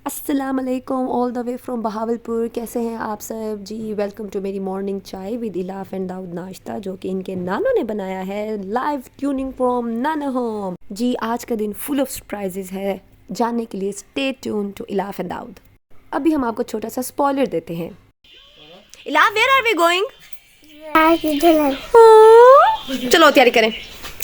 अस्सलाम वालेकुम all the way from Bahawalpur. कैसे हैं आप सब जी? वेलकम टू मेरी मॉर्निंग चाय विद इलाफ एंड दाऊद नाश्ता, जो कि इनके नानों ने बनाया है। Live tuning from Nana home जी। आज का दिन फुल ऑफ सरप्राइजेज है। जानने के लिए stay tune to Ilaf and Dawood. अभी हम आपको छोटा सा स्पॉइलर देते हैं। Ilaf, where are we going? चलो तैयारी करें,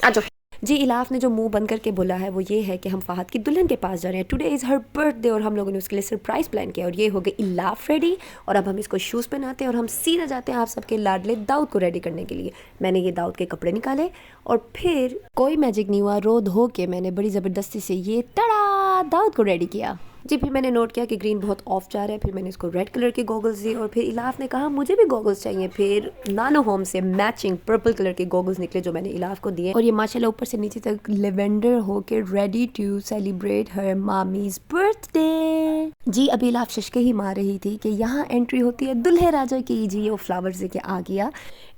आ जाओ जी। इलाफ ने जो मुंह बंद करके बोला है वो ये है कि हम फ़हद की दुल्हन के पास जा रहे हैं। टुडे इज़ हर बर्थडे और हम लोगों ने उसके लिए सरप्राइज़ प्लान किया और ये हो गए इलाफ रेडी। और अब हम इसको शूज़ पहनाते हैं और हम सीधा जाते हैं आप सबके लाडले दाऊद को रेडी करने के लिए। मैंने ये दाऊद के कपड़े निकाले और फिर कोई मैजिक नहीं हुआ, रो धो के मैंने बड़ी ज़बरदस्ती से ये तड़ा दाऊद को रेडी किया जी। फिर मैंने नोट किया कि ग्रीन बहुत ऑफ जा रहा है, फिर मैंने इसको रेड कलर के गॉगल्स दिए और फिर इलाफ ने कहा मुझे भी गॉगल्स चाहिए। फिर नानो होम से मैचिंग पर्पल कलर के गॉगल्स निकले जो मैंने इलाफ को दिए और ये माशाल्लाह ऊपर से नीचे तक लेवेंडर होके ready to celebrate her mommy's birthday जी। अभी इलाफ शशके ही मार रही थी कि यहाँ एंट्री होती है दुल्हे राजा की जी। वो फ्लावर्स लेके आ गया।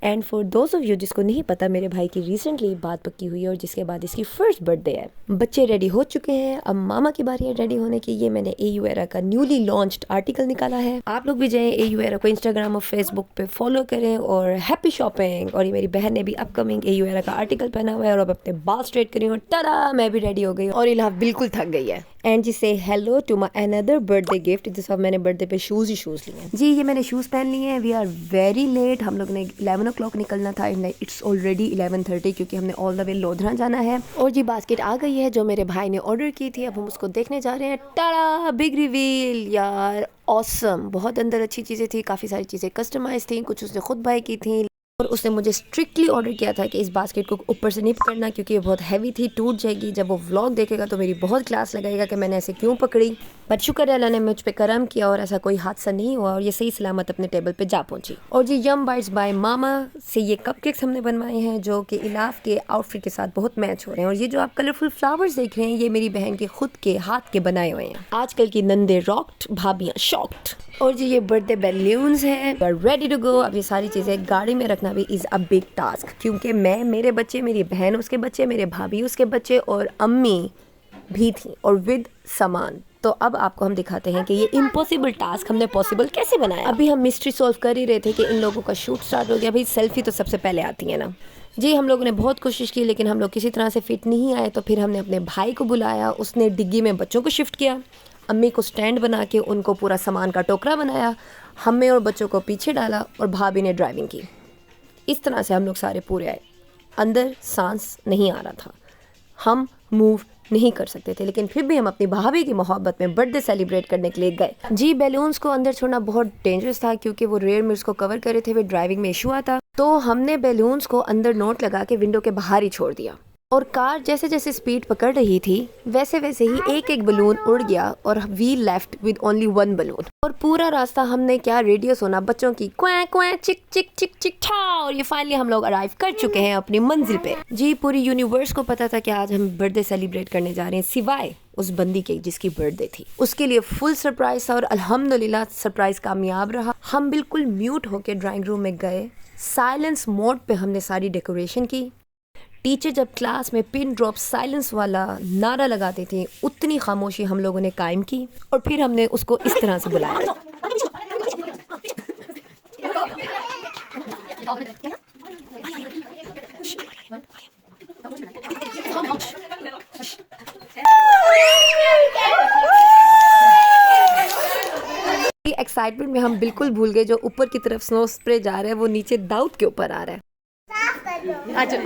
And for those of you जिसको नहीं पता, मेरे भाई की रिसेंटली बात पक्की हुई है और जिसके बाद इसकी फर्स्ट बर्थडे है। बच्चे रेडी हो चुके हैं, अब मामा की बारी है रेडी होने की। ये मैंने AU एरा का न्यूली लॉन्च्ड आर्टिकल निकाला है। आप लोग भी जाएं AU एरा को इंस्टाग्राम और फेसबुक पे फॉलो करें और हैप्पी शॉपिंग। और ये मेरी बहन ने भी अपकमिंग AU एरा का आर्टिकल पहना हुआ है और अब अपने बाल स्ट्रेट करी और tada मैं भी रेडी हो गई और इलाहा बिल्कुल थक गई है। एंड जी से hello to my another birthday gift. जिस मैंने बर्थडे पे शूज़ लिए हैं जी। ये मैंने शूज़ पहन लिए हैं। We are very late. हम लोग ने 11 o'clock निकलना था, इट्स ऑलरेडी 11:30 क्योंकि हमने ऑल द वे लोधरा जाना है। और जी बास्केट आ गई है जो मेरे भाई ने ऑर्डर की थी। अब हम उसको देखने जा रहे हैं। टाड़ा बिग रिवील यार, ऑसम। बहुत अंदर अच्छी चीज़ें थी, काफ़ी सारी चीज़ें कस्टमाइज थी, कुछ उसने खुद बाय की थी। और उसने मुझे स्ट्रिक्टली ऑर्डर किया था कि इस बास्केट को ऊपर से नहीं पकड़ना क्योंकि ये बहुत हैवी थी, टूट जाएगी। जब वो व्लॉग देखेगा तो मेरी बहुत क्लास लगाएगा कि मैंने ऐसे क्यों पकड़ी। बट शुक्र है अल्लाह ने मुझ पे करम किया और ऐसा कोई हादसा नहीं हुआ और ये सही सलामत अपने टेबल पे जा पहुंची। और जी यम बाइट्स बाय मामा से ये कपकेक्स हमने बनवाए हैं जो कि इलाफ के आउटफिट के साथ बहुत मैच हो रहे हैं। और ये जो आप कलरफुल फ्लावर्स देख रहे हैं ये मेरी बहन के खुद के हाथ के बनाए हुए हैं। आजकल की नंदे रॉक्ड, भाभियाँ शॉक्ड। और जी ये बर्थडे बैलून्स हैं, रेडी टू गो। अब ये सारी चीज़ें गाड़ी में रखना भी इज़ अ बिग टास्क क्योंकि मैं, मेरे बच्चे, मेरी बहन उसके बच्चे, मेरे भाभी उसके बच्चे और अम्मी भी थी और विद सामान। तो अब आपको हम दिखाते हैं कि ये इम्पॉसिबल टास्क हमने पॉसिबल कैसे बनाया। अभी हम मिस्ट्री सॉल्व कर ही रहे थे कि इन लोगों का शूट स्टार्ट हो गया। भाई सेल्फी तो सबसे पहले आती है ना जी। हम लोगों ने बहुत कोशिश की लेकिन हम लोग किसी तरह से फिट नहीं आए। तो फिर हमने अपने भाई को बुलाया, उसने डिग्गी में बच्चों को शिफ्ट किया। अम्मी को स्टैंड बना के उनको पूरा सामान का टोकरा बनाया, हमें और बच्चों को पीछे डाला और भाभी ने ड्राइविंग की। इस तरह से हम लोग सारे पूरे आए। अंदर सांस नहीं आ रहा था, हम मूव नहीं कर सकते थे, लेकिन फिर भी हम अपनी भाभी की मोहब्बत में बर्थडे सेलिब्रेट करने के लिए गए जी। बैलून्स को अंदर छोड़ना बहुत डेंजरस था क्योंकि वो रेयर मिर्च को कवर करे थे, वे ड्राइविंग में इशू आता। तो हमने बैलून्स को अंदर नोट लगा के विंडो के बाहर ही छोड़ दिया और कार जैसे जैसे स्पीड पकड़ रही थी वैसे वैसे ही एक एक बलून उड़ गया और we left with only one balloon. और पूरा रास्ता हमने क्या रेडियो सुना बच्चों की क्वैं क्वैं चिक चिक चिक चिक ठा। और ये फाइनली हम लोग अराइव कर चुके हैं अपनी मंजिल पे जी। पूरी यूनिवर्स को पता था कि आज हम बर्थडे सेलिब्रेट करने जा रहे हैं सिवाय उस बंदी के जिसकी बर्थडे थी। उसके लिए फुल सरप्राइज था और अल्हम्दुलिल्लाह सरप्राइज कामयाब रहा। हम बिल्कुल म्यूट होके ड्राइंग रूम में गए, साइलेंस मोड पे हमने सारी डेकोरेशन की। टीचर जब क्लास में पिन ड्रॉप साइलेंस वाला नारा लगाते थे उतनी खामोशी हम लोगों ने कायम की और फिर हमने उसको इस तरह से बुलाया। एक्साइटमेंट में हम बिल्कुल भूल गए जो ऊपर की तरफ स्नो स्प्रे जा रहा है वो नीचे दाऊद के ऊपर आ रहा है। अच्छा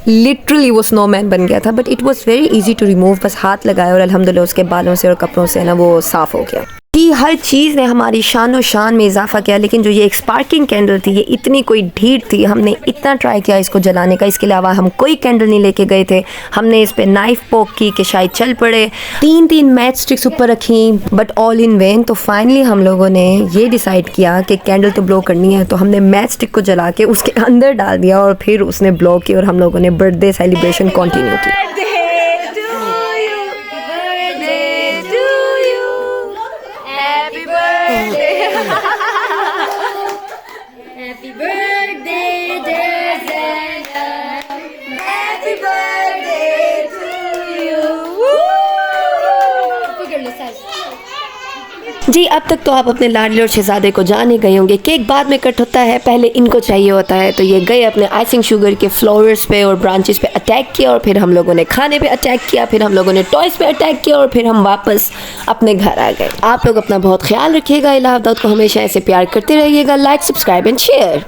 लिटरली वो स्नोमैन बन गया था but it was very easy to remove. बस हाथ लगाया और अल्हम्दुलिल्लाह उसके बालों से और कपड़ों से ना वो साफ़ हो गया कि हर चीज़ ने हमारी शान और शान में इजाफा किया। लेकिन जो ये एक स्पार्किंग कैंडल थी ये इतनी कोई ढीठ थी, हमने इतना ट्राई किया इसको जलाने का, इसके अलावा हम कोई कैंडल नहीं लेके गए थे। हमने इस पे नाइफ पोक की कि शायद चल पड़े, 3 मैच स्टिक्स ऊपर रखी बट ऑल इन वेन। तो फाइनली हम लोगों ने ये डिसाइड किया कि कैंडल तो ब्लो करनी है, तो हमने मैच स्टिक को जला के उसके अंदर डाल दिया और फिर उसने ब्लो की और हम लोगों ने बर्थडे सेलिब्रेशन कंटिन्यू की। Happy birthday, dear Zena. Happy birthday to you. Woo! जी अब तक तो आप अपने लाडले और शहजादे को जान ही गए होंगे। केक बाद में कट होता है, पहले इनको चाहिए होता है। तो ये गए अपने आइसिंग शुगर के फ्लावर्स पे और ब्रांचेस पे अटैक किया, और फिर हम लोगों ने खाने पे अटैक किया, फिर हम लोगों ने टॉयज़ पे अटैक किया, और फिर हम वापस अपने घर आ गए। आप लोग अपना बहुत ख्याल रखिएगा। इलाहा दाऊद को हमेशा ऐसे प्यार करते रहिएगा। Like, subscribe and share.